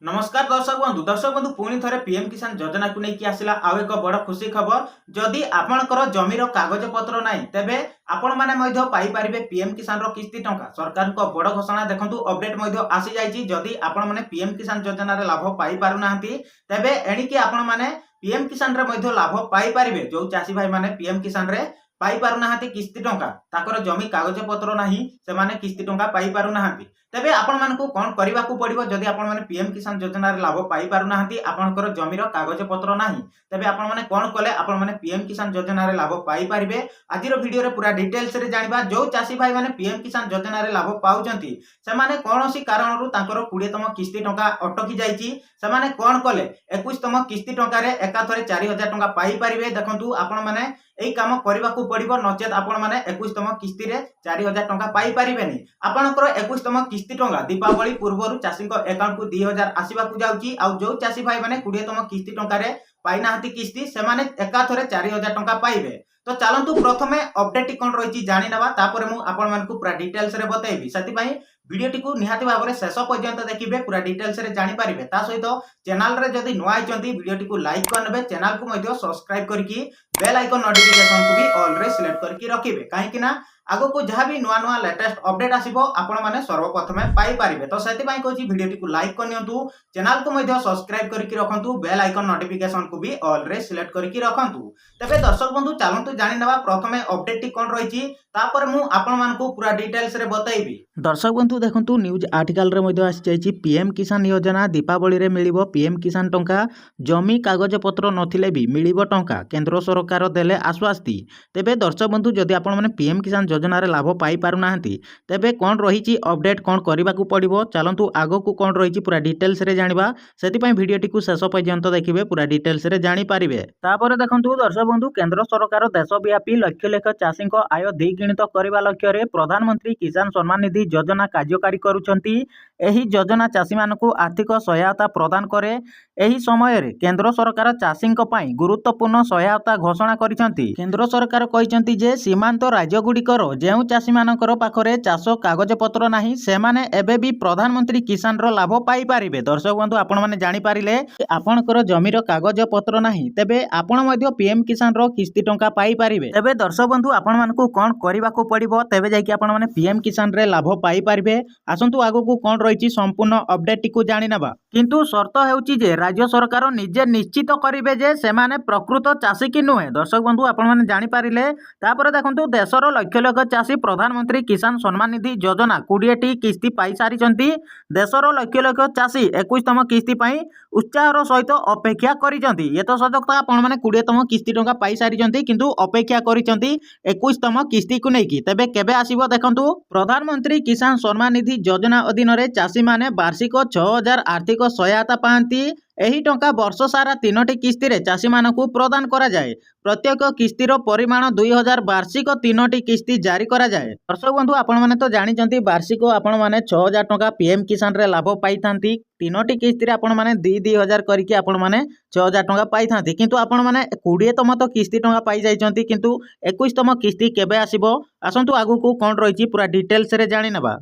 नमस्कार दर्शक बंधु पुणी थे पीएम किसान योजना को लेकिन आसला आउ एक बड़ खुशी खबर। जदि आपणकर जमीर कागज पत्र ना तेबे आपण मैंने पाइपर पीएम किसान किस्ती टंका सरकार को बड़ घोषणा देखो अपडेट आसी जाइए। जदि आपण मैंने पीएम किसान योजना लाभ पाई पारुना तेबे एणिकी आपण मैंने पीएम किसान लाभ पाइपर जो चाषी भाई मैंने पीएम किसान पाई पारुना किस्ती टंका ताकर जमी कागज पत्र नाही से माने किस्ती टंका पाई पारुना तेबे आपण मानकु कोन करिबा को पड़िबो। जदि आपण माने पीएम किसान योजना रे लाभ पाई पारुना आपणकर जमीर कागज पत्र नाही तेबे आपण माने कोन कले आपण माने पीएम किसान योजना रे लाभ पाई पारिबे। आजिर वीडियो रे पूरा डिटेल्स रे जानिबा जो चाषी भाई माने पीएम किसान योजना रे लाभ पाउचंती से माने कोनोसी कारणरु तांकर 20तम किस्ती टंका अटकी जाईची से माने कोन कले 21तम किस्ती टंका रे एकाथरे 4000 टंका पाई पारिबे। देखंतु आपण माने एई काम करबा को पड़िबो नचेत आपण माने 21तम किस्ती रे 4000 टंका पाई पारिबेनी। आपणकर 21तम किस्ती टंका दीपावली पूर्वरु चाषी अकाउंट को 2000 आसीबा को जाउची। आ जो चाषी भाई माने 20तम किस्ती टंका रे पाई नाहंती किस्ती से माने एकाथरे 4000 टंका पाइबे। तो चलंतु प्रथमे अपडेट कोन रहिची जानि नबा तापर मु आपण मानकु पूरा डिटेल्स रे बतैबी। सेति पई वीडियोटी को निहाती भाव में शेष पर्यंत देखिए पूरा डिटेल्स रे जानि पारिबे। ता सहित चैनल रे जदि नुआ आइचंती वीडियोटी को लाइक करनेबे चैनल को मध्य सब्सक्राइब करके बेल आइकन नोटिफिकेशन को भी ऑल रे सिलेक्ट करके रखिबे काहेकि ना आगो को जहाँ भी नुआ नुआ लेटेस्ट अपडेट आसीबो आपण माने सर्वप्रथमे पाई पारिबे। तो सेति पई कहछि वीडियोटी को लाइक करनियंतु चैनल को मध्य सब्सक्राइब करके रखंतु बेल आइकन नोटिफिकेशन को भी ऑल रे सिलेक्ट करके रखंतु। तबे दर्शक बंधु चलंतु जानि नबा प्रथमे अपडेट कोन रहिछि तापर मु आपण मानकु पूरा डिटेल्स रे बतैबी। दर्शक बंधु देखंतु न्यूज आर्टिकल रे मध्य आसी जाइछि पीएम किसान योजना दीपावली रे मिलिबो पीएम किसान टंका जमी कागज पत्र नथिले भी मिलिबो टंका केंद्र सरकार देले आश्वास्ति। तेबे दर्शक बंधु जदि आपण माने पीएम किसान योजना रे लाभ पाई पारुना तेबे कोन रहिछि अपडेट कोन करबा को पड़िबो चलंतु आगो को कोन रहिछि पूरा डिटेल्स रे जानिबा। सेति पई वीडियोटी को शेष पर्यंत देखिबे पूरा डिटेल्स रे जानि पारिबे। तापर देखंतु दर्शक बंधु केंद्र सरकार देशव्यापी लक्ष लक्ष चाषी आय द्विगुणित करबा लक्ष्य रे प्रधानमंत्री किसान सम्मान निधि योजना कार्यकारी करूछंती। एही योजना चाषी मानकु आर्थिक सहायता प्रदान करे। एही समय रे केंद्र सरकार चाषी पई गुरुत्वपूर्ण सहायता घोषणा करिसंती। केंद्र सरकार कहिसंती जे सीमांत राज्य गुडिकर जेउ चाषी मानकर पाखरे चाष कागज पत्र नाही सेमाने एबे भी प्रधानमंत्री किसान रो लाभ पाई पारिबे। दर्शक बंधु आपण माने जानि पारिले आपणकर जमीर कागज पत्र नाही तेबे आपण मध्ये पीएम किसान रो किस्ती टंका पाई पारिबे। तेबे दर्शक बंधु आपण मानकु कोन करिबा को पड़िबो तेबे जाई कि आपण माने पीएम किसान रे लाभ पाई पारिबे। आसंतु आगो को कोन रहिछि संपूर्ण अपडेट को जानि नबा। किंतु शर्त हेउछि जे राज्य सरकार निजे निश्चित करिवे जे सेमाने प्रकृत चाषी कि नुहे। दर्शक बंधु आपण माने जानि पारिले तापर देखंतु देशर लक्ष लक्ष चाषी प्रधानमंत्री किसान सम्मान निधि योजना 20टी किस्ती पाई सारिचंती। देशर लक्ष लक्ष चाषी 21तम किस्ती पाई उत्साहर सहित अपेक्षा करिचंती। ये तो सदकता आपण माने 20तम किस्ती टंका पाई सारिचंती किंतु अपेक्षा करिचंती 21तम किस्ती को नेकी। तेबे केबे आसीबो देखंतु प्रधानमंत्री किसान सम्मान निधि योजना अधीन रे चाषी माने वार्षिक 6000 आर्थिक सहायता पांती। एही टंका वर्ष सारा 3टी किस्ती रे चाषी मानकु प्रदान करा जाए। प्रत्येक किस्तीर परिमाण 2000 वार्षिक 3टी किस्ती जारी करा जाए। दर्शक बंधु आपण माने तो जानि चंती वार्षिक आपण माने 6000 टंका पीएम किसान रे लाभ पाई थांती। 3टी किस्ती रे आपण माने 2000 करके आपण माने 6000 टंका पाई थांती किंतु आपण माने 20तम तो किस्ती टंका पाई जाइचंती किंतु 21तम किस्ती केबे आसीबो आसंतु आगु को कोन रहिछि पूरा डिटेल्स रे जानि नबा।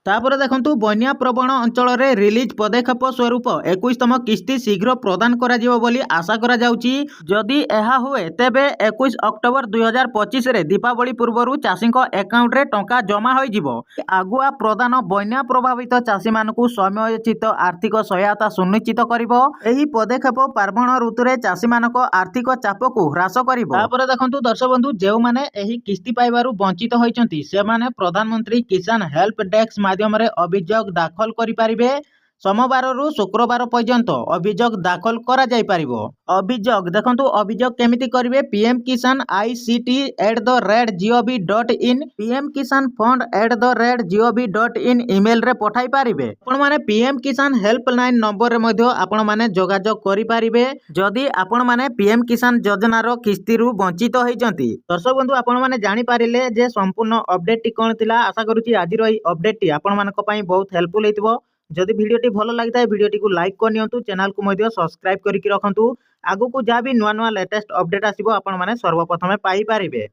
तापर देखंतु बन्या प्रवण अंचल रे रिलीज पदक्षेप स्वरूप 21तम किस्ती शीघ्र प्रदान करा जिवो बोली आशा करा जाउची। जदि एहा हुए तेबे 21 अक्टोबर 2025 रे दीपावली पूर्वरु चाषी अकाउंट रे टंका जमा होई जिवो। आगुआ प्रदान बन्या प्रभावित चाषी मानकु समयोचित आर्थिक सहायता सुनिश्चित करिवो। एही पदक्षेप पार्वण ऋतु रे चाषी मानक आर्थिक चाप को ह्रास करिवो। तापर देखंतु दर्शक बंधु जेउ माने एही किस्ती पाइबारु वंचित होइचंती से माने प्रधानमंत्री किसान हेल्प डेस्क माध्यम रे अभियोग दाखल करि पारिबे। सोमवार रु शुक्रवार पर्यंत अभियोग दाखल करा जाई पारिबो। अभियोग देखंतु अभियोग केमिति करिवे पीएम किसान ict@gov.in पीएम किसान fund@gov.in ईमेल रे पठाई पारिबे। आपण माने पीएम किसान हेल्पलाइन नंबर रे मध्ये आपण माने जोगाजोग करि पारिबे जदि आपण माने पीएम किसान योजना रो किस्ती रु वंचित होइचंती। दर्शक बंधु आपण माने जानि पारिले जे संपूर्ण अपडेट टी कोन थिला। आशा करूची आजिर एही अपडेट टी आपण मानक पई बहुत हेल्पफुल हेतिबो। जदि वीडियोटी भल लगी वीडियोटी को लाइक करनियंतु चैनल को मध्य सब्सक्राइब करके रखंतु। आगु को जहाँ भी नुआ नुआ लेटेस्ट अपडेट आसीबो आपण माने सर्वप्रथमे पाई पारिबे।